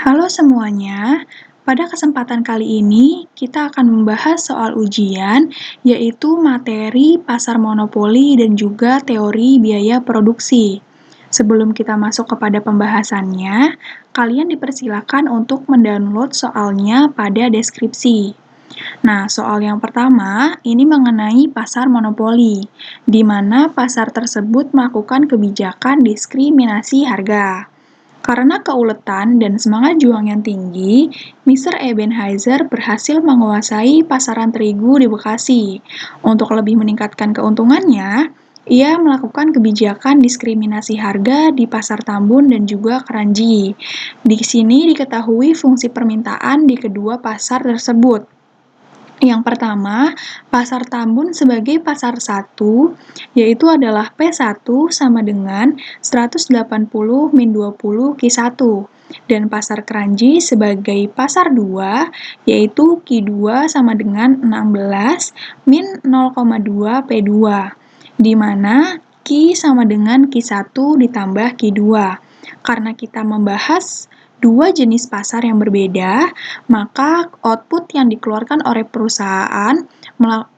Halo semuanya, pada kesempatan kali ini kita akan membahas soal ujian, yaitu materi pasar monopoli dan juga teori biaya produksi. Sebelum kita masuk kepada pembahasannya, kalian dipersilakan untuk mendownload soalnya pada deskripsi. Nah, soal yang pertama ini mengenai pasar monopoli, di mana pasar tersebut melakukan kebijakan diskriminasi harga. Karena keuletan dan semangat juang yang tinggi, Mr. Ebenheiser berhasil menguasai pasaran terigu di Bekasi. Untuk lebih meningkatkan keuntungannya, ia melakukan kebijakan diskriminasi harga di Pasar Tambun dan juga Keranji. Di sini diketahui fungsi permintaan di kedua pasar tersebut. Yang pertama, pasar Tambun sebagai pasar 1, yaitu adalah P1 sama dengan 180 min 20 Q1. Dan pasar Keranji sebagai pasar 2, yaitu Q2 sama dengan 16 min 0,2 P2, di mana Q sama dengan Q1 ditambah Q2. Karena kita membahas dua jenis pasar yang berbeda, maka output yang dikeluarkan oleh perusahaan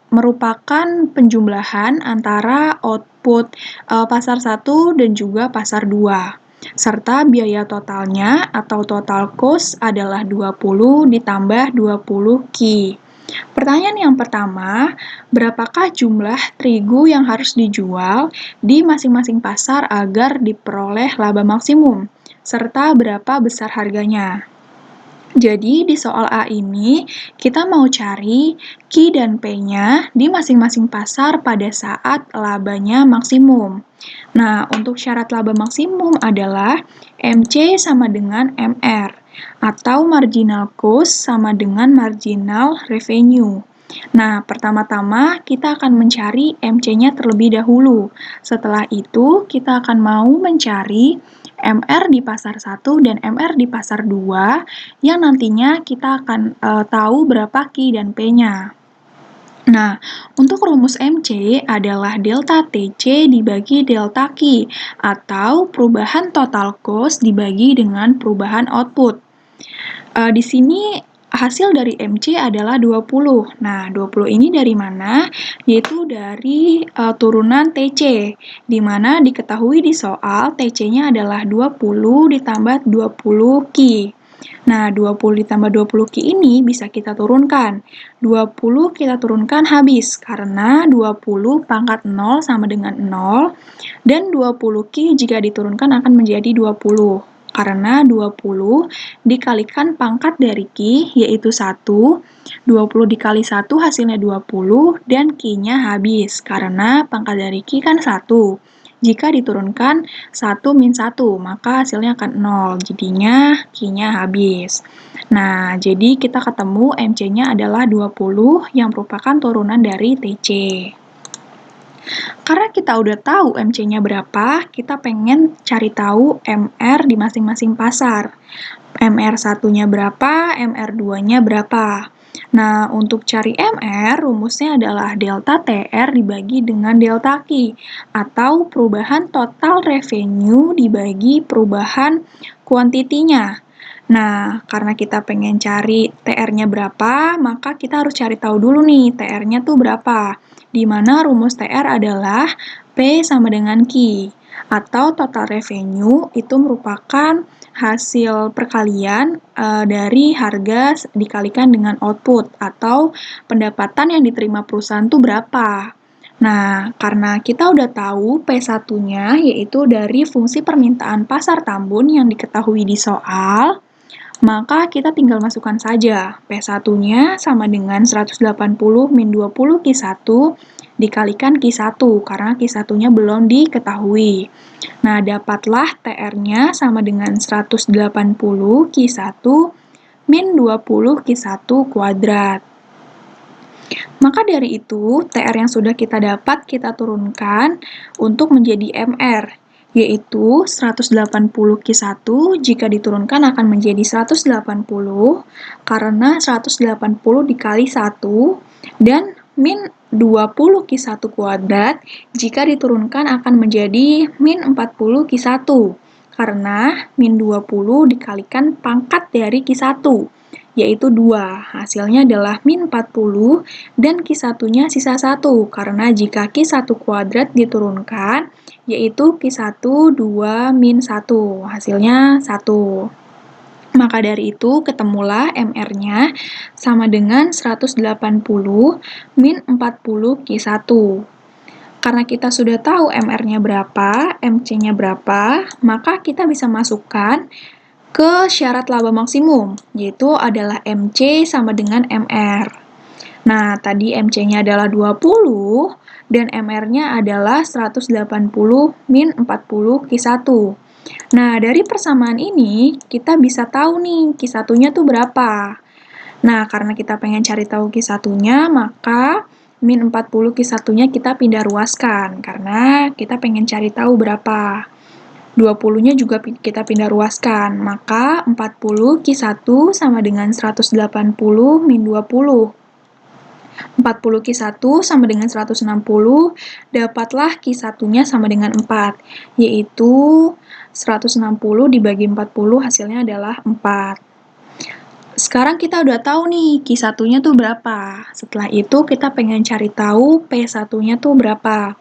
merupakan penjumlahan antara output pasar 1 dan juga pasar 2. Serta biaya totalnya atau total cost adalah 20 ditambah 20 Q. Pertanyaan yang pertama, berapakah jumlah terigu yang harus dijual di masing-masing pasar agar diperoleh laba maksimum? Serta berapa besar harganya? Jadi, di soal A ini, kita mau cari Q dan P-nya di masing-masing pasar pada saat labanya maksimum. Nah, untuk syarat laba maksimum adalah MC sama dengan MR, atau marginal cost sama dengan marginal revenue. Nah, pertama-tama kita akan mencari MC-nya terlebih dahulu. Setelah itu, kita akan mau mencari MR di pasar 1 dan MR di pasar 2, yang nantinya kita akan tahu berapa Q dan P-nya. Nah, untuk rumus MC adalah delta TC dibagi delta Q, atau perubahan total cost dibagi dengan perubahan output. Di sini hasil dari MC adalah 20. Nah, 20 ini dari mana? Yaitu dari turunan TC, di mana diketahui di soal TC-nya adalah 20 ditambah 20 Q. Nah, 20 ditambah 20 Q ini bisa kita turunkan. 20 kita turunkan habis, karena 20 pangkat 0 sama dengan 0, dan 20 Q jika diturunkan akan menjadi 20. Karena 20 dikalikan pangkat dari Q, yaitu 1. 20 dikali 1 hasilnya 20, dan Q-nya habis, karena pangkat dari Q kan 1. Jika diturunkan 1 min 1, maka hasilnya akan 0, jadinya Q-nya habis. Nah, jadi kita ketemu MC-nya adalah 20 yang merupakan turunan dari TC. Karena kita udah tahu MC-nya berapa, kita pengen cari tahu MR di masing-masing pasar. MR 1-nya berapa, MR 2-nya berapa. Nah, untuk cari MR, rumusnya adalah delta TR dibagi dengan delta Q, atau perubahan total revenue dibagi perubahan kuantitinya. Nah, karena kita pengen cari TR-nya berapa, maka kita harus cari tahu dulu nih, TR-nya tuh berapa. Di mana rumus TR adalah P sama dengan Q, atau total revenue itu merupakan hasil perkalian dari harga dikalikan dengan output, atau pendapatan yang diterima perusahaan tuh berapa. Nah, karena kita udah tahu P1-nya, yaitu dari fungsi permintaan pasar Tambun yang diketahui di soal, maka kita tinggal masukkan saja. P1-nya sama dengan 180 min 20 Q1 dikalikan Q1, karena Q1-nya belum diketahui. Nah, dapatlah TR-nya sama dengan 180 Q1 min 20 Q1 kuadrat. Maka dari itu, TR yang sudah kita dapat kita turunkan untuk menjadi MR, yaitu 180 Q1 jika diturunkan akan menjadi 180, karena 180 dikali 1, dan min 20 Q1 kuadrat jika diturunkan akan menjadi min 40 Q1, Karena min 20 dikalikan pangkat dari Q1, yaitu 2. Hasilnya adalah min 40 dan Q1-nya sisa 1, karena jika Q1 kuadrat diturunkan, yaitu Q1 2 min 1, hasilnya 1. Maka dari itu, ketemulah MR-nya sama dengan 180 min 40 Q1. Karena kita sudah tahu MR-nya berapa, MC-nya berapa, maka kita bisa masukkan ke syarat laba maksimum, yaitu adalah MC sama dengan MR. Nah, tadi MC-nya adalah 20 dan MR-nya adalah 180 min 40 Q1. Nah, dari persamaan ini, kita bisa tahu nih Q1-nya tuh berapa. Nah, karena kita pengen cari tahu Q1-nya, maka min 40 Q1-nya kita pindah ruaskan, karena kita pengen cari tahu berapa. 20-nya juga kita pindah ruaskan, maka 40 Q1 sama dengan 180 min 20. 40 Q1 sama dengan 160, dapatlah Q1-nya sama dengan 4, yaitu 160 dibagi 40 hasilnya adalah 4. Sekarang kita udah tahu nih Q1-nya tuh berapa. Setelah itu kita pengen cari tahu P1-nya tuh berapa.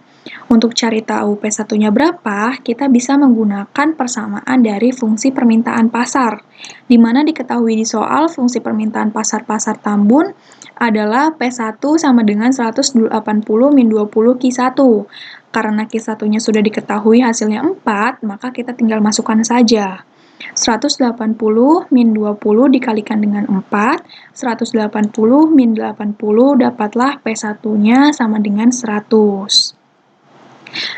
Untuk cari tahu P1-nya berapa, kita bisa menggunakan persamaan dari fungsi permintaan pasar, di mana diketahui di soal fungsi permintaan pasar Tambun adalah P1 sama dengan 180 min 20 Q1. Karena Q1-nya sudah diketahui hasilnya 4, maka kita tinggal masukkan saja. 180 min 20 dikalikan dengan 4, 180 min 80 dapatlah P1-nya sama dengan 100.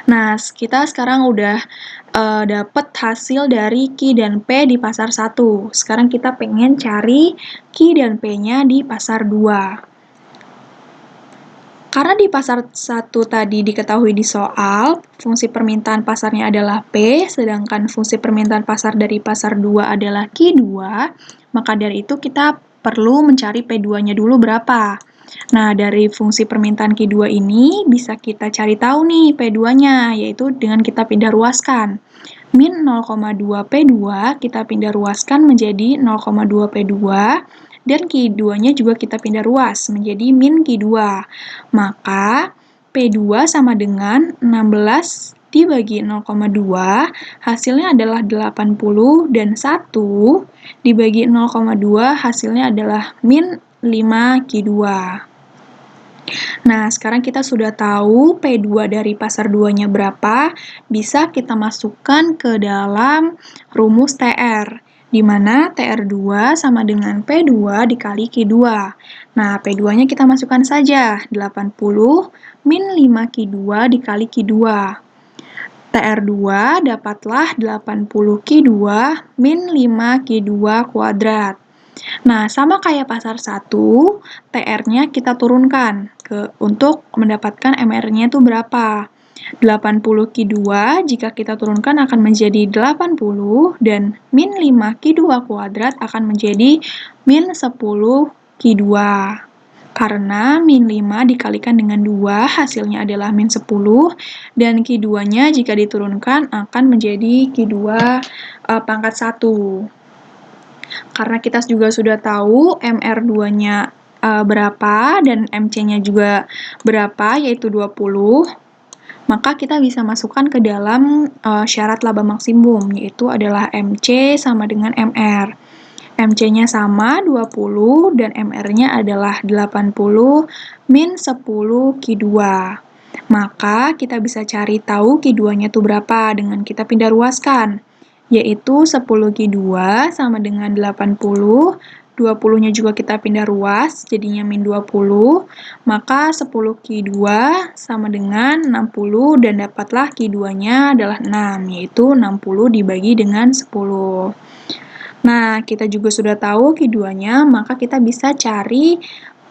Nah, kita sekarang udah dapat hasil dari Q dan P di pasar 1. Sekarang kita pengen cari Q dan P-nya di pasar 2. Karena di pasar 1 tadi diketahui di soal, fungsi permintaan pasarnya adalah P, sedangkan fungsi permintaan pasar dari pasar 2 adalah Q2, maka dari itu kita perlu mencari P2-nya dulu berapa. Nah, dari fungsi permintaan Q2 ini bisa kita cari tahu nih P2-nya, yaitu dengan kita pindah ruaskan. Min 0,2 P2 kita pindah ruaskan menjadi 0,2 P2, dan Q2-nya juga kita pindah ruas menjadi min Q2. Maka P2 sama dengan 16 dibagi 0,2, hasilnya adalah 80, dan 1 dibagi 0,2 hasilnya adalah min 5 Q2. Nah, sekarang kita sudah tahu P2 dari pasar 2-nya berapa, bisa kita masukkan ke dalam rumus TR, di mana TR2 sama dengan P2 dikali Q2. Nah, P2-nya kita masukkan saja, 80 min 5 Q2 dikali Q2. TR2 dapatlah 80 Q2 min 5 Q2 kuadrat. Nah, sama kayak pasar 1, TR-nya kita turunkan untuk mendapatkan MR-nya itu berapa. 80 Q2 jika kita turunkan akan menjadi 80, dan min 5 Q2 kuadrat akan menjadi min 10 Q2. Karena min 5 dikalikan dengan 2 hasilnya adalah min 10, dan Q2-nya jika diturunkan akan menjadi Q2 pangkat 1. Karena kita juga sudah tahu MR2-nya berapa dan MC-nya juga berapa, yaitu 20, maka kita bisa masukkan ke dalam syarat laba maksimum, yaitu adalah MC sama dengan MR. MC-nya sama 20 dan MR-nya adalah 80 min 10 Q2. Maka kita bisa cari tahu Q2-nya itu berapa dengan kita pindah ruaskan, yaitu 10 Q2 sama dengan 80, 20-nya juga kita pindah ruas, jadinya min 20, maka 10 Q2 sama dengan 60, dan dapatlah Q2-nya adalah 6, yaitu 60 dibagi dengan 10. Nah, kita juga sudah tahu Q2-nya, maka kita bisa cari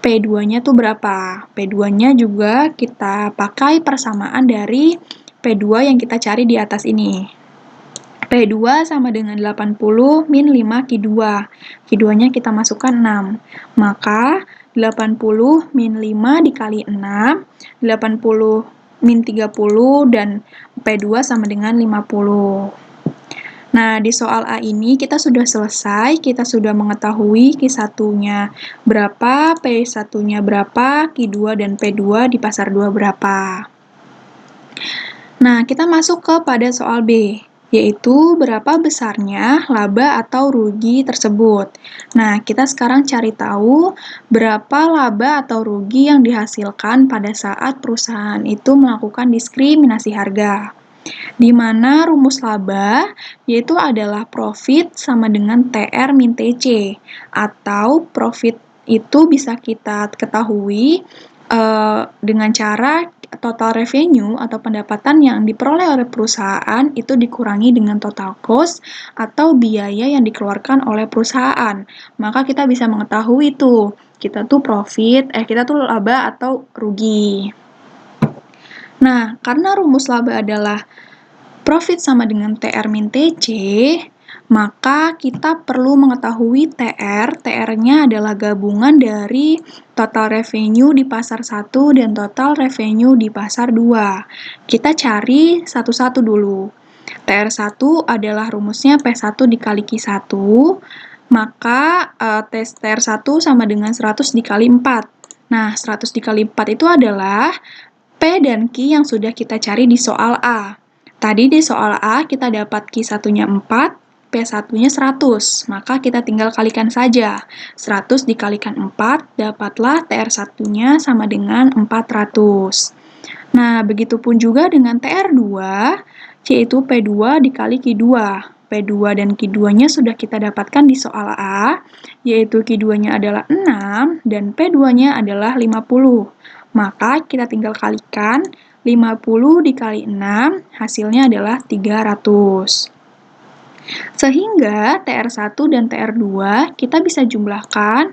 P2-nya tuh berapa. P2-nya juga kita pakai persamaan dari P2 yang kita cari di atas ini. P2 sama dengan 80 min 5 Q2. Q2-nya kita masukkan 6. Maka 80 min 5 dikali 6, 80 min 30, dan P2 sama dengan 50. Nah, di soal A ini kita sudah selesai, kita sudah mengetahui Q1-nya berapa, P1-nya berapa, Q2 dan P2 di pasar 2 berapa. Nah, kita masuk pada soal B, yaitu berapa besarnya laba atau rugi tersebut. Nah, kita sekarang cari tahu berapa laba atau rugi yang dihasilkan pada saat perusahaan itu melakukan diskriminasi harga. Di mana rumus laba yaitu adalah profit sama dengan TR min TC, atau profit itu bisa kita ketahui dengan cara total revenue atau pendapatan yang diperoleh oleh perusahaan itu dikurangi dengan total cost atau biaya yang dikeluarkan oleh perusahaan. Maka kita bisa mengetahui tuh, kita tuh laba atau rugi. Nah, karena rumus laba adalah profit sama dengan TR min TC, maka kita perlu mengetahui TR. TR-nya adalah gabungan dari total revenue di pasar 1 dan total revenue di pasar 2. Kita cari satu-satu dulu. TR1 adalah rumusnya P1 dikali Q1, maka TR1 sama dengan 100 dikali 4. Nah, 100 dikali 4 itu adalah P dan Q yang sudah kita cari di soal A. Tadi di soal A kita dapat Q1-nya 4, P1-nya 100. Maka kita tinggal kalikan saja. 100 dikalikan 4, dapatlah TR1-nya sama dengan 400. Nah, begitupun juga dengan TR2, yaitu P2 dikali Q2. P2 dan Q2-nya sudah kita dapatkan di soal A, yaitu Q2-nya adalah 6 dan P2-nya adalah 50. Maka kita tinggal kalikan 50 dikali 6, hasilnya adalah 300. Sehingga TR1 dan TR2 kita bisa jumlahkan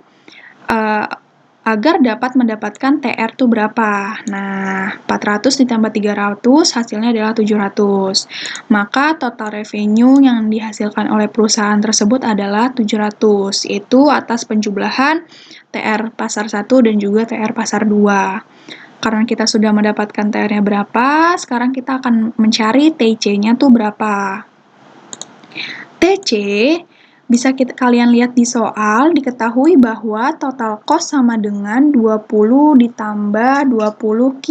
agar dapat mendapatkan TR itu berapa. Nah, 400 ditambah 300 hasilnya adalah 700. Maka total revenue yang dihasilkan oleh perusahaan tersebut adalah 700, yaitu atas penjumlahan TR pasar 1 dan juga TR pasar 2. Karena kita sudah mendapatkan TR-nya berapa, sekarang kita akan mencari TC-nya tuh berapa. TC bisa kalian lihat di soal, diketahui bahwa total cost sama dengan 20 ditambah 20 Q.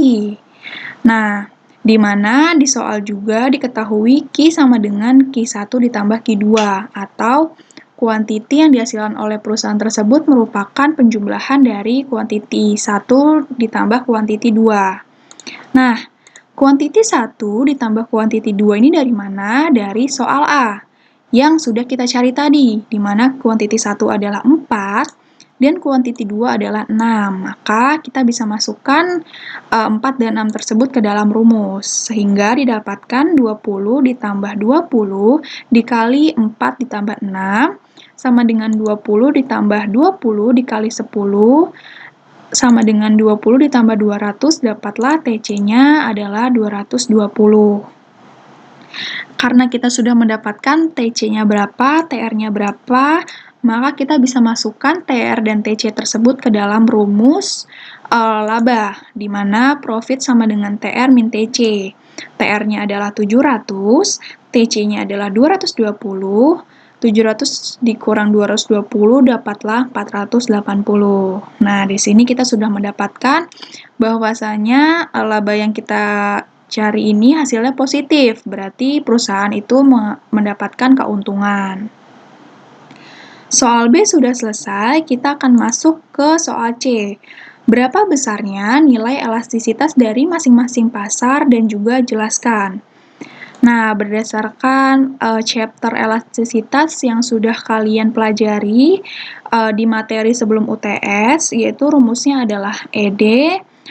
Nah, di mana di soal juga diketahui Q sama dengan Q1 ditambah Q2, atau kuantiti yang dihasilkan oleh perusahaan tersebut merupakan penjumlahan dari kuantiti 1 ditambah kuantiti 2. Nah, kuantiti 1 ditambah kuantiti 2 ini dari mana? Dari soal A yang sudah kita cari tadi, di mana kuantiti 1 adalah 4 dan kuantiti 2 adalah 6. Maka kita bisa masukkan 4 dan 6 tersebut ke dalam rumus, sehingga didapatkan 20 ditambah 20 dikali 4 ditambah 6 sama dengan 20 ditambah 20 dikali 10 sama dengan 20 ditambah 200, dapatlah TC-nya adalah 220. Karena kita sudah mendapatkan TC-nya berapa, TR-nya berapa, maka kita bisa masukkan TR dan TC tersebut ke dalam rumus laba, di mana profit sama dengan TR min TC. TR-nya adalah 700, TC-nya adalah 220, 700 dikurang 220 dapatlah 480. Nah, di sini kita sudah mendapatkan bahwasanya laba yang kita cari ini hasilnya positif, berarti perusahaan itu mendapatkan keuntungan. Soal B sudah selesai, kita akan masuk ke soal C. Berapa besarnya nilai elastisitas dari masing-masing pasar dan juga jelaskan. Nah, berdasarkan chapter elastisitas yang sudah kalian pelajari di materi sebelum UTS, yaitu rumusnya adalah ED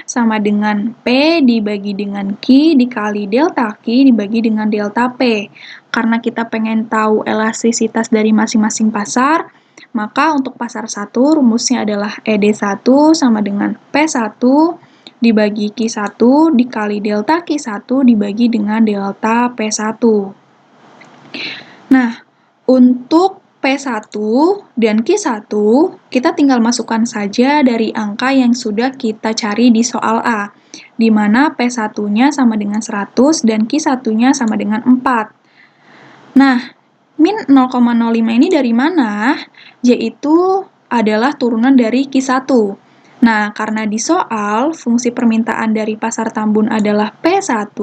sama dengan P dibagi dengan Q dikali delta Q dibagi dengan delta P. Karena kita pengen tahu elastisitas dari masing-masing pasar, maka untuk pasar 1 rumusnya adalah ED1 sama dengan P1 dibagi Q1 dikali delta Q1 dibagi dengan delta P1. Nah, untuk P1 dan Q1, kita tinggal masukkan saja dari angka yang sudah kita cari di soal A, di mana P1-nya sama dengan 100 dan Q1-nya sama dengan 4. Nah, min 0,05 ini dari mana? Yaitu adalah turunan dari Q1. Nah, karena di soal fungsi permintaan dari pasar Tambun adalah P1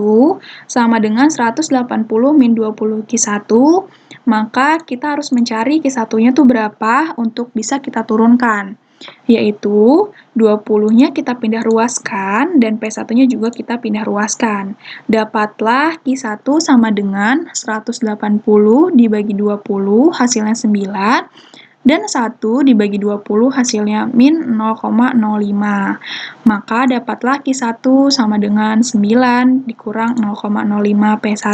sama dengan 180 min 20 Q1, maka kita harus mencari Q1-nya tuh berapa untuk bisa kita turunkan. Yaitu 20-nya kita pindah ruaskan dan P1-nya juga kita pindah ruaskan. Dapatlah Q1 sama dengan 180 dibagi 20 hasilnya 9 dan 1 dibagi 20 hasilnya min 0,05. Maka dapatlah Q1 sama dengan 9 dikurang 0,05 P1.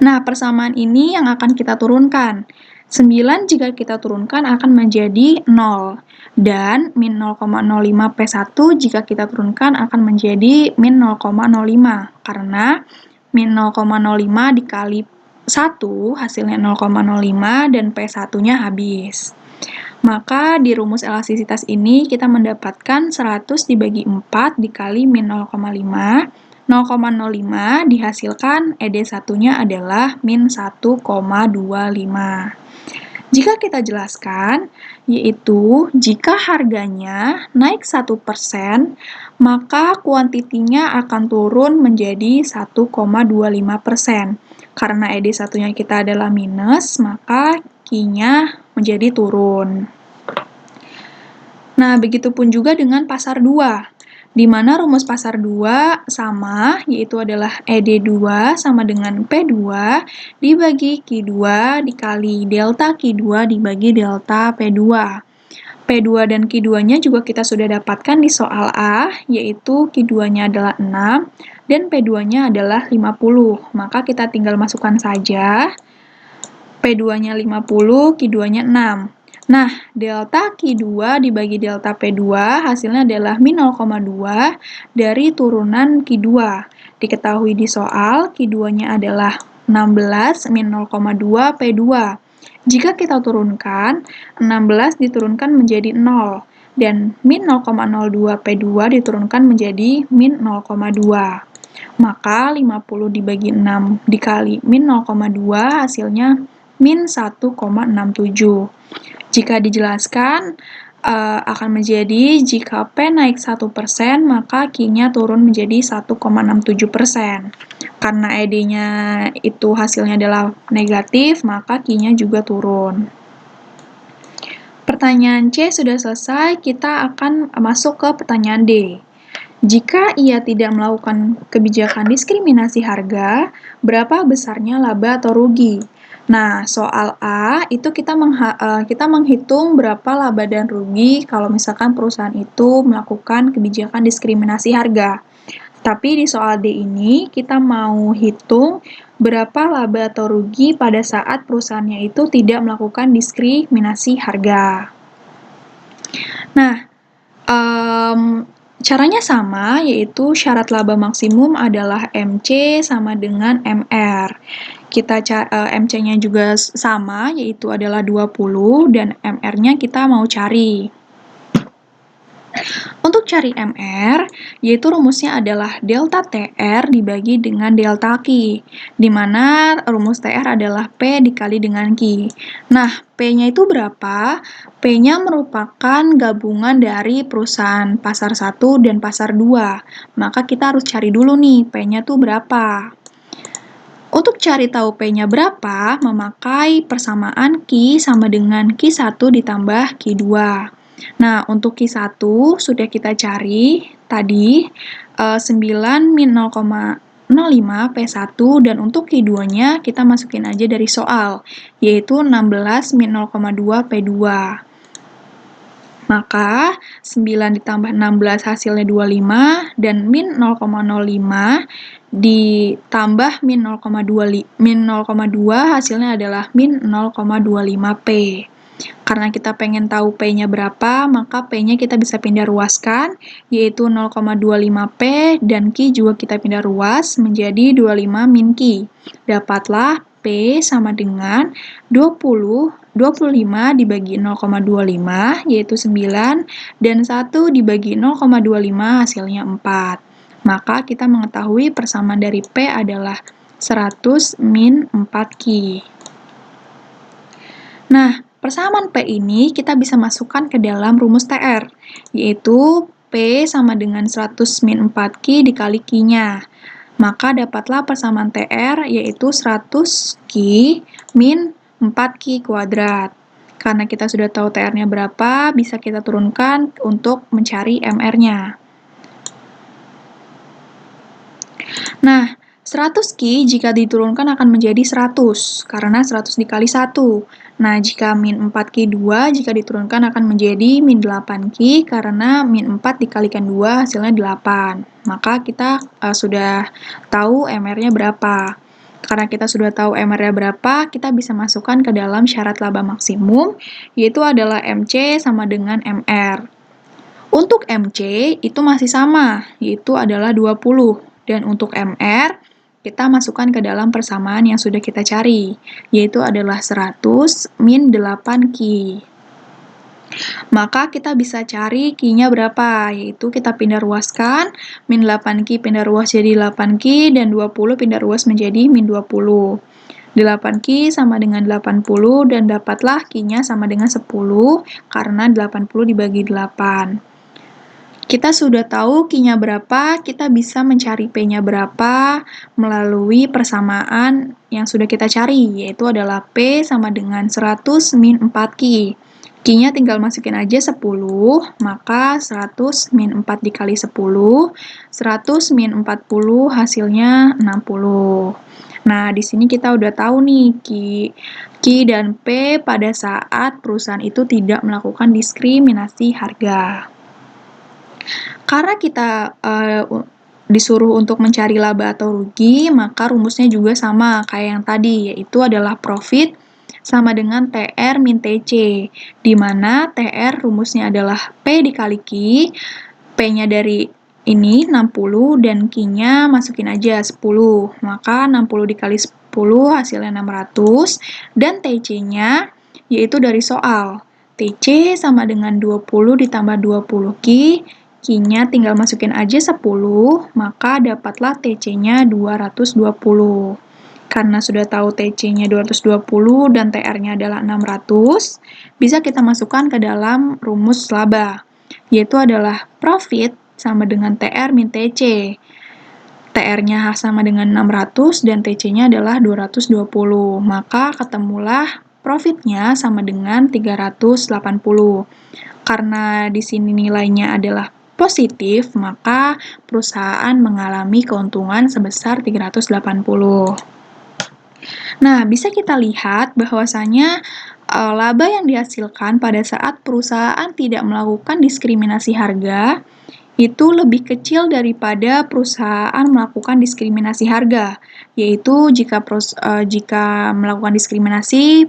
Nah, persamaan ini yang akan kita turunkan. 9 jika kita turunkan akan menjadi 0. Dan min 0,05 P1 jika kita turunkan akan menjadi min 0,05. Karena min 0,05 dikali 1 hasilnya 0,05 dan P1-nya habis. Maka di rumus elastisitas ini kita mendapatkan 100 dibagi 4 dikali min 0,05. 0,05 dihasilkan ED1-nya adalah min 1,25. Jika kita jelaskan, yaitu jika harganya naik 1%, maka kuantitinya akan turun menjadi 1,25%. Karena ED1-nya kita adalah minus, maka Q-nya menjadi turun. Nah, begitupun juga dengan pasar 2. Di mana rumus pasar 2 sama, yaitu adalah ED2 sama dengan P2 dibagi Q2 dikali delta Q2 dibagi delta P2. P2 dan Q2-nya juga kita sudah dapatkan di soal A, yaitu Q2-nya adalah 6 dan P2-nya adalah 50. Maka kita tinggal masukkan saja P2-nya 50, Q2-nya 6. Nah, delta Q2 dibagi delta P2 hasilnya adalah min 0,2 dari turunan Q2. Diketahui di soal, Q2-nya adalah 16 min 0,2 P2. Jika kita turunkan, 16 diturunkan menjadi 0. Dan min 0,02 P2 diturunkan menjadi min 0,2. Maka 50 dibagi 6 dikali min 0,2 hasilnya min 1,67. Jika dijelaskan, akan menjadi jika P naik 1%, maka Q-nya turun menjadi 1,67%. Karena ED-nya itu hasilnya adalah negatif, maka Q-nya juga turun. Pertanyaan C sudah selesai, kita akan masuk ke pertanyaan D. Jika ia tidak melakukan kebijakan diskriminasi harga, berapa besarnya laba atau rugi? Nah, soal A itu kita menghitung berapa laba dan rugi kalau misalkan perusahaan itu melakukan kebijakan diskriminasi harga. Tapi di soal D ini kita mau hitung berapa laba atau rugi pada saat perusahaannya itu tidak melakukan diskriminasi harga. Nah, caranya sama, yaitu syarat laba maksimum adalah MC sama dengan MR. MC-nya juga sama, yaitu adalah 20, dan MR-nya kita mau cari. Untuk cari MR, yaitu rumusnya adalah delta TR dibagi dengan delta Q, di mana rumus TR adalah P dikali dengan Q. Nah, P-nya itu berapa? P-nya merupakan gabungan dari perusahaan pasar 1 dan pasar 2. Maka kita harus cari dulu nih, P-nya tuh berapa. Untuk cari tahu P-nya berapa, memakai persamaan Q sama dengan Q1 ditambah Q2. Nah, untuk Q1 sudah kita cari tadi 9 min 0,05 P1 dan untuk Q2-nya kita masukin aja dari soal, yaitu 16 min 0,2 P2. Maka 9 ditambah 16 hasilnya 25 dan min 0,05 ditambah min 0,2 hasilnya adalah min 0,25 P. Karena kita pengen tahu P-nya berapa, maka P-nya kita bisa pindah ruaskan, yaitu 0,25 P dan Q juga kita pindah ruas menjadi 25 min Q. Dapatlah P sama dengan 25 dibagi 0,25 yaitu 9 dan 1 dibagi 0,25 hasilnya 4. Maka kita mengetahui persamaan dari P adalah 100 min 4Q. Nah, persamaan P ini kita bisa masukkan ke dalam rumus TR, yaitu P sama dengan 100 min 4Q dikali Q-nya. Maka dapatlah persamaan TR yaitu 100 Q min 4Q kuadrat. Karena kita sudah tahu TR-nya berapa, bisa kita turunkan untuk mencari MR-nya. Nah, 100Q jika diturunkan akan menjadi 100, karena 100 dikali 1. Nah, jika min 4Q2, jika diturunkan akan menjadi min 8Q, karena min 4 dikalikan 2 hasilnya 8. Maka kita sudah tahu MR-nya berapa. Karena kita sudah tahu MR-nya berapa, kita bisa masukkan ke dalam syarat laba maksimum, yaitu adalah MC sama dengan MR. Untuk MC itu masih sama, yaitu adalah 20. Dan untuk MR, kita masukkan ke dalam persamaan yang sudah kita cari, yaitu adalah 100 min 8Q. Maka kita bisa cari Q-nya berapa, yaitu kita pindah ruaskan, min 8Q pindah ruas jadi 8Q, dan 20 pindah ruas menjadi min 20. 8Q sama dengan 80, dan dapatlah Q-nya sama dengan 10, karena 80 dibagi 8. Kita sudah tahu Q-nya berapa, kita bisa mencari P-nya berapa melalui persamaan yang sudah kita cari, yaitu adalah P sama dengan 100 min 4Q. Q-nya tinggal masukin aja 10, maka 100 min 4 dikali 10, 100 min 40 hasilnya 60. Nah, di sini kita udah tahu nih, Q dan P pada saat perusahaan itu tidak melakukan diskriminasi harga. Karena kita disuruh untuk mencari laba atau rugi, maka rumusnya juga sama kayak yang tadi, yaitu adalah profit sama dengan TR min TC, di mana TR rumusnya adalah P dikali Q, P-nya dari ini 60, dan Q-nya masukin aja 10, maka 60 dikali 10 hasilnya 600, dan TC-nya yaitu dari soal, TC sama dengan 20 ditambah 20Q, Q-nya tinggal masukin aja 10, maka dapatlah TC-nya 220. Karena sudah tahu TC-nya 220 dan TR-nya adalah 600, bisa kita masukkan ke dalam rumus laba, yaitu adalah profit sama dengan TR min TC. TR-nya sama dengan 600 dan TC-nya adalah 220, maka ketemulah profitnya sama dengan 380. Karena di sini nilainya adalah positif, maka perusahaan mengalami keuntungan sebesar 380. Nah, bisa kita lihat bahwasanya laba yang dihasilkan pada saat perusahaan tidak melakukan diskriminasi harga itu lebih kecil daripada perusahaan melakukan diskriminasi harga, yaitu jika melakukan diskriminasi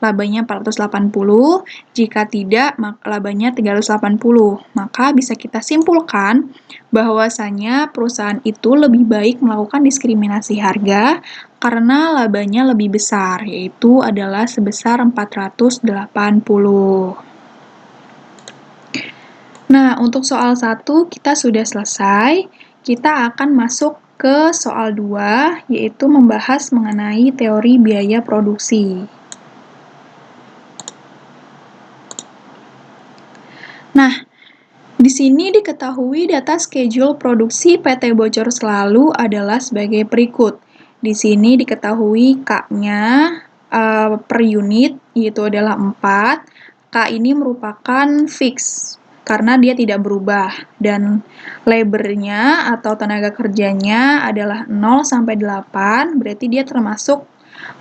labanya 480, jika tidak labanya 380. Maka bisa kita simpulkan bahwasanya perusahaan itu lebih baik melakukan diskriminasi harga karena labanya lebih besar, yaitu adalah sebesar 480. Nah, untuk soal 1 kita sudah selesai. Kita akan masuk ke soal 2, yaitu membahas mengenai teori biaya produksi. Nah, di sini diketahui data schedule produksi PT Bocor Selalu adalah sebagai berikut. Di sini diketahui K-nya per unit, yaitu adalah 4. K ini merupakan fix, karena dia tidak berubah. Dan labor-nya atau tenaga kerjanya adalah 0 sampai 8, berarti dia termasuk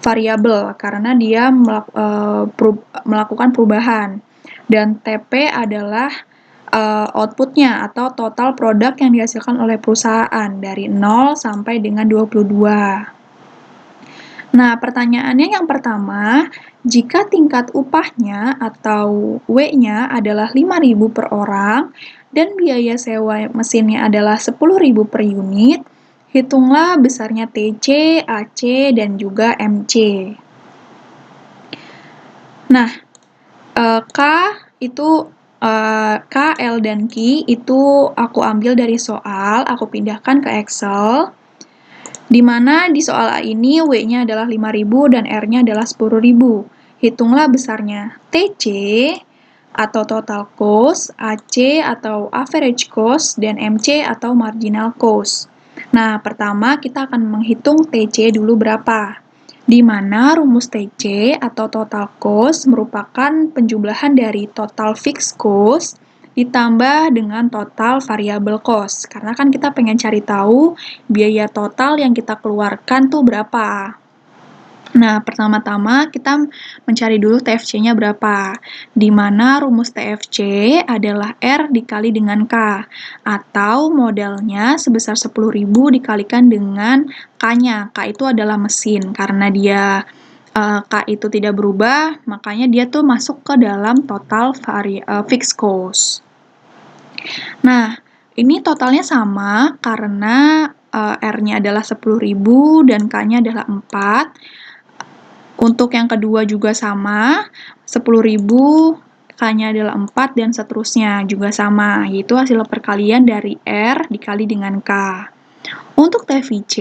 variabel, karena dia melakukan perubahan. Dan TP adalah output-nya atau total produk yang dihasilkan oleh perusahaan dari 0 sampai dengan 22. Nah, pertanyaannya yang pertama, jika tingkat upahnya atau W-nya adalah 5.000 per orang dan biaya sewa mesinnya adalah 10.000 per unit, hitunglah besarnya TC, AC, dan juga MC. Nah, K itu K, L, dan Q itu aku ambil dari soal, aku pindahkan ke Excel, di mana di soal A ini W-nya adalah 5.000 dan R-nya adalah 10.000. hitunglah besarnya TC atau total cost, AC atau average cost, dan MC atau marginal cost. Nah, pertama kita akan menghitung TC dulu berapa. Di mana rumus TC atau total cost merupakan penjumlahan dari total fixed cost ditambah dengan total variable cost. Karena kan kita pengen cari tahu biaya total yang kita keluarkan tuh berapa. Nah, pertama-tama kita mencari dulu TFC-nya berapa. Di mana rumus TFC adalah R dikali dengan K, atau modalnya sebesar 10.000 dikalikan dengan K-nya. K itu adalah mesin, karena dia K itu tidak berubah, makanya dia tuh masuk ke dalam total fixed cost. Nah, ini totalnya sama karena R-nya adalah 10.000 dan K-nya adalah 4. Untuk yang kedua juga sama, 10.000, K-nya adalah 4, dan seterusnya juga sama, yaitu hasil perkalian dari R dikali dengan K. Untuk TVC,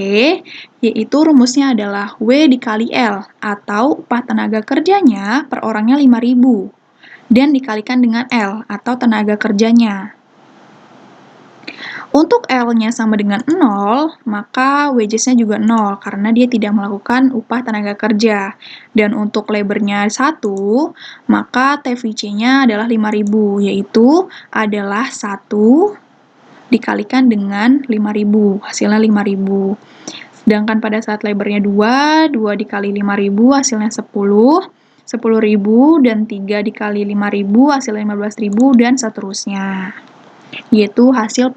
yaitu rumusnya adalah W dikali L, atau upah tenaga kerjanya per orangnya 5.000, dan dikalikan dengan L, atau tenaga kerjanya. Untuk L-nya sama dengan 0, maka wages-nya juga 0, karena dia tidak melakukan upah tenaga kerja. Dan untuk labor-nya 1, maka TVC-nya adalah 5.000, yaitu adalah 1 dikalikan dengan 5.000, hasilnya 5.000. Sedangkan pada saat labor-nya 2 dikali 5.000, hasilnya 10, 10.000, dan 3 dikali 5.000, hasilnya 15.000, dan seterusnya. Yaitu hasil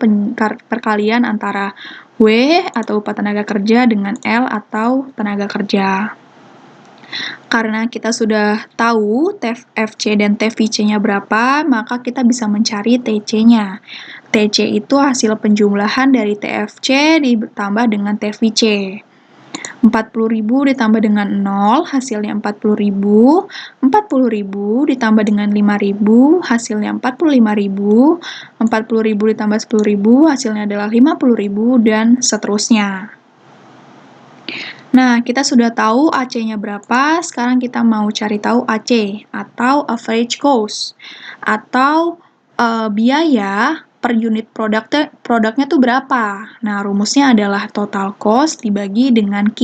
perkalian antara W atau upah tenaga kerja dengan L atau tenaga kerja. Karena kita sudah tahu TFC dan TVC-nya berapa, maka kita bisa mencari TC-nya. TC itu hasil penjumlahan dari TFC ditambah dengan TVC. 40.000 ditambah dengan 0, hasilnya 40.000. 40.000 ditambah dengan 5.000, hasilnya 45.000. 40.000 ditambah 10.000, hasilnya adalah 50.000, dan seterusnya. Nah, kita sudah tahu AC-nya berapa, sekarang kita mau cari tahu AC, atau average cost, atau biaya per unit produknya tuh berapa. Nah, rumusnya adalah total cost dibagi dengan Q.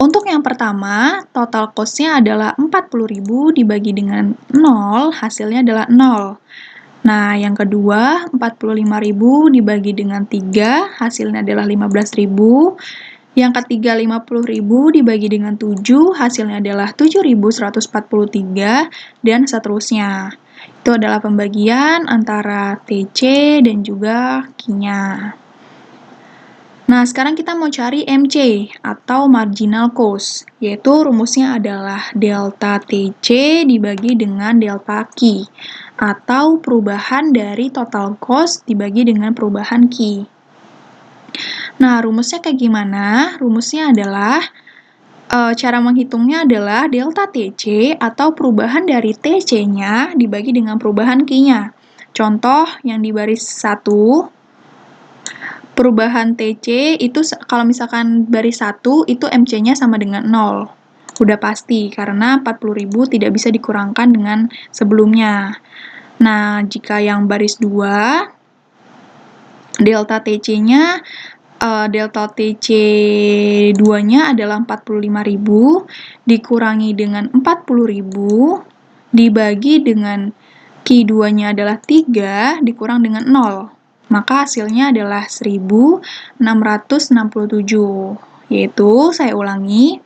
Untuk yang pertama, total cost-nya adalah 40.000 dibagi dengan 0, hasilnya adalah 0. Nah, yang kedua, 45.000 dibagi dengan 3, hasilnya adalah 15.000. Yang ketiga, 50.000 dibagi dengan 7, hasilnya adalah 7.143, dan seterusnya. Itu adalah pembagian antara TC dan juga Q-nya. Nah, sekarang kita mau cari MC, atau marginal cost, yaitu rumusnya adalah delta TC dibagi dengan delta Q, atau perubahan dari total cost dibagi dengan perubahan Q. Nah, rumusnya kayak gimana? Rumusnya adalah, cara menghitungnya adalah delta TC, atau perubahan dari TC-nya dibagi dengan perubahan Q-nya. Contoh yang di baris 1, perubahan TC itu kalau misalkan baris 1 itu MC-nya sama dengan 0. Udah pasti, karena 40.000 tidak bisa dikurangkan dengan sebelumnya. Nah, jika yang baris 2, delta TC-nya, delta TC2-nya adalah 45.000, dikurangi dengan 40.000, dibagi dengan Q2-nya adalah 3, dikurang dengan 0. Maka hasilnya adalah 1.667. Yaitu, saya ulangi,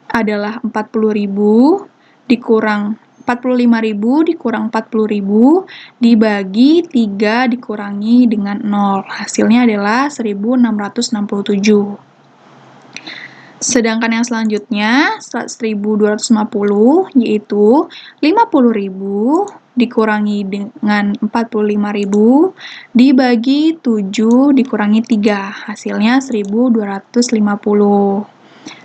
adalah 40.000 dikurang 45.000 dikurang 40.000 dibagi 3 dikurangi dengan 0. Hasilnya adalah 1.667. Sedangkan yang selanjutnya, 1.250, yaitu 50.000 dikurangi dengan 45.000 dibagi 7 dikurangi 3. Hasilnya 1.250.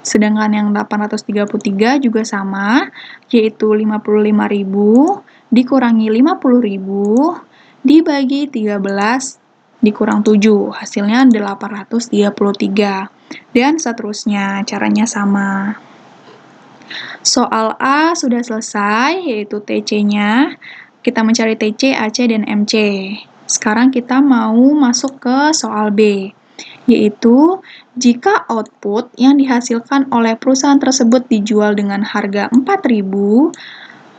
Sedangkan yang 833 juga sama, yaitu 55.000 dikurangi 50.000 dibagi 13 dikurang 7. Hasilnya 833. Dan seterusnya, caranya sama. Soal A sudah selesai, yaitu TC-nya. Kita mencari TC, AC, dan MC. Sekarang kita mau masuk ke soal B, yaitu jika output yang dihasilkan oleh perusahaan tersebut dijual dengan harga 4.000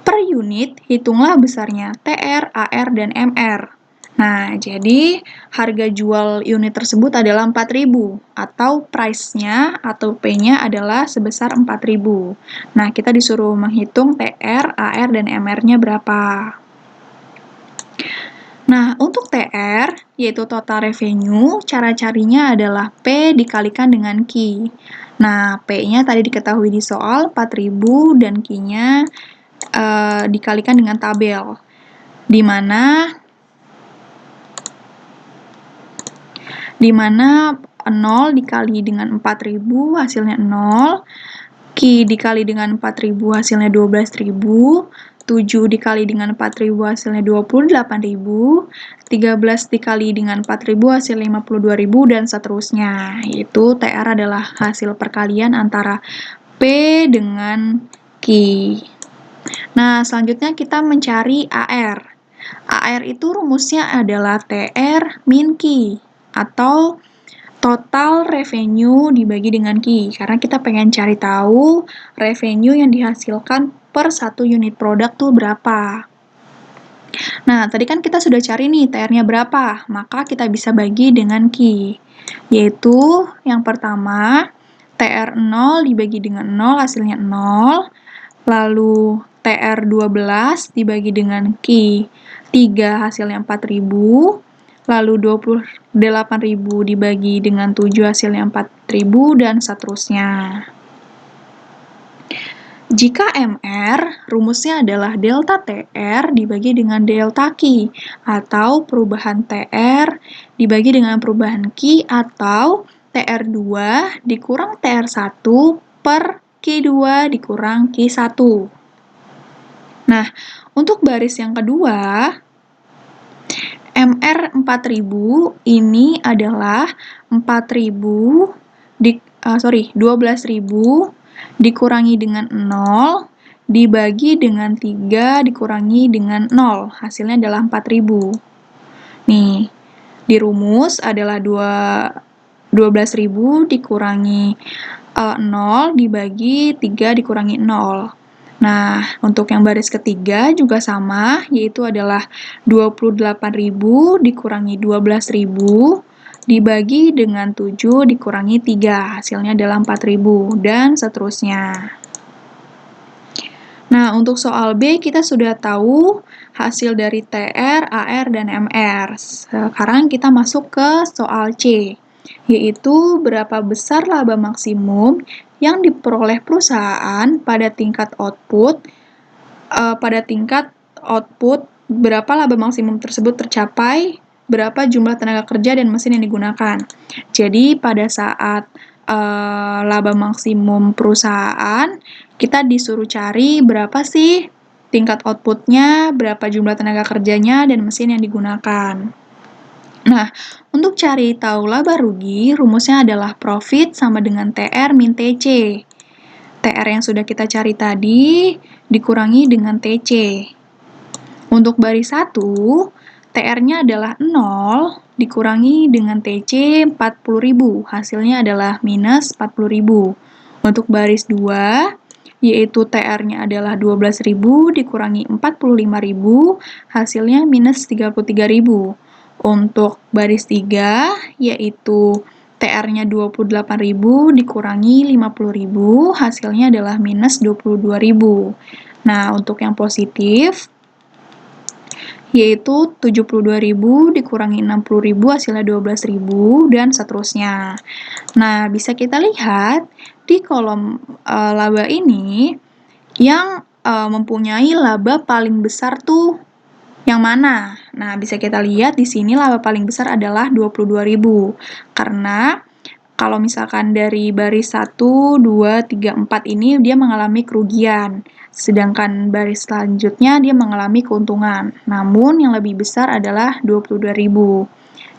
per unit, hitunglah besarnya TR, AR, dan MR. Nah, jadi harga jual unit tersebut adalah 4.000 atau price-nya atau P-nya adalah sebesar 4.000. Nah, kita disuruh menghitung TR, AR, dan MR-nya berapa. Nah, untuk TR, yaitu total revenue, cara carinya adalah P dikalikan dengan Q. Nah, P-nya tadi diketahui di soal 4.000 dan Q-nya dikalikan dengan tabel, di mana 0 dikali dengan 4.000 hasilnya 0, Q dikali dengan 4.000 hasilnya 12.000, 7 dikali dengan 4.000 hasilnya 28.000, 13 dikali dengan 4.000 hasil 52.000, dan seterusnya. Yaitu TR adalah hasil perkalian antara P dengan Q. Nah, selanjutnya kita mencari AR. AR itu rumusnya adalah TR min Q, atau total revenue dibagi dengan Q, karena kita pengen cari tahu revenue yang dihasilkan per satu unit produk tuh berapa. Nah, tadi kan kita sudah cari nih TR-nya berapa, maka kita bisa bagi dengan Q, yaitu yang pertama, TR 0 dibagi dengan 0 hasilnya 0, lalu TR 12 dibagi dengan Q 3 hasilnya 4.000, lalu 28.000 dibagi dengan 7 hasilnya 4.000, dan seterusnya. Jika MR, rumusnya adalah delta TR dibagi dengan delta Q, atau perubahan TR dibagi dengan perubahan Q, atau TR2 dikurang TR1 per Q2 dikurang Q1. Nah, untuk baris yang kedua, MR 4.000 ini adalah 12.000 dikurangi dengan 0, dibagi dengan 3, dikurangi dengan 0. Hasilnya adalah 4.000. Nih, di rumus adalah 12.000 dikurangi 0, dibagi 3, dikurangi 0. Nah, untuk yang baris ketiga juga sama, yaitu adalah 28.000 dikurangi 12.000, dibagi dengan 7 dikurangi 3, hasilnya adalah 4.000, dan seterusnya. Nah, untuk soal B kita sudah tahu hasil dari TR, AR, dan MR. Sekarang kita masuk ke soal C, yaitu berapa besar laba maksimum yang diperoleh perusahaan pada tingkat output, berapa laba maksimum tersebut tercapai, berapa jumlah tenaga kerja dan mesin yang digunakan. Jadi pada saat laba maksimum perusahaan, kita disuruh cari berapa sih tingkat outputnya, berapa jumlah tenaga kerjanya, dan mesin yang digunakan. Nah, untuk cari tahu laba rugi, rumusnya adalah profit sama dengan TR min TC. TR yang sudah kita cari tadi dikurangi dengan TC. Untuk baris 1, TR-nya adalah 0 dikurangi dengan TC 40.000, hasilnya adalah minus 40.000. Untuk baris 2, yaitu TR-nya adalah 12.000 dikurangi 45.000, hasilnya minus 33.000. Untuk baris 3, yaitu TR-nya 28.000 dikurangi 50.000, hasilnya adalah minus 22.000. Nah, untuk yang positif, yaitu 72.000 dikurangi 60.000, hasilnya 12.000, dan seterusnya. Nah, bisa kita lihat di kolom laba ini, yang mempunyai laba paling besar tuh yang mana? Nah, bisa kita lihat di sini laba paling besar adalah 22.000. Karena kalau misalkan dari baris 1, 2, 3, 4 ini dia mengalami kerugian. Sedangkan baris selanjutnya dia mengalami keuntungan. Namun yang lebih besar adalah 22.000.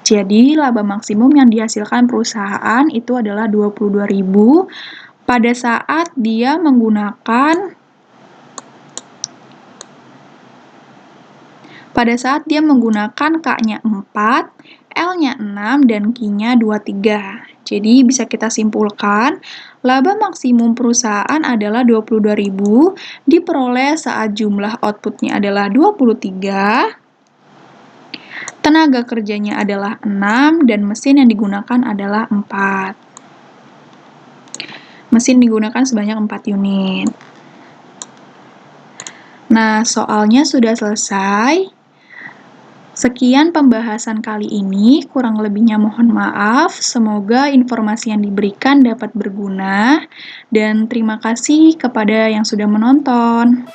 Jadi laba maksimum yang dihasilkan perusahaan itu adalah 22.000 pada saat dia menggunakan K-nya 4, L-nya 6, dan Q-nya 23. Jadi bisa kita simpulkan, laba maksimum perusahaan adalah 22.000, diperoleh saat jumlah outputnya adalah 23, tenaga kerjanya adalah 6, dan mesin yang digunakan adalah 4. Mesin digunakan sebanyak 4 unit. Nah, soalnya sudah selesai. Sekian pembahasan kali ini, kurang lebihnya mohon maaf. Semoga informasi yang diberikan dapat berguna, dan terima kasih kepada yang sudah menonton.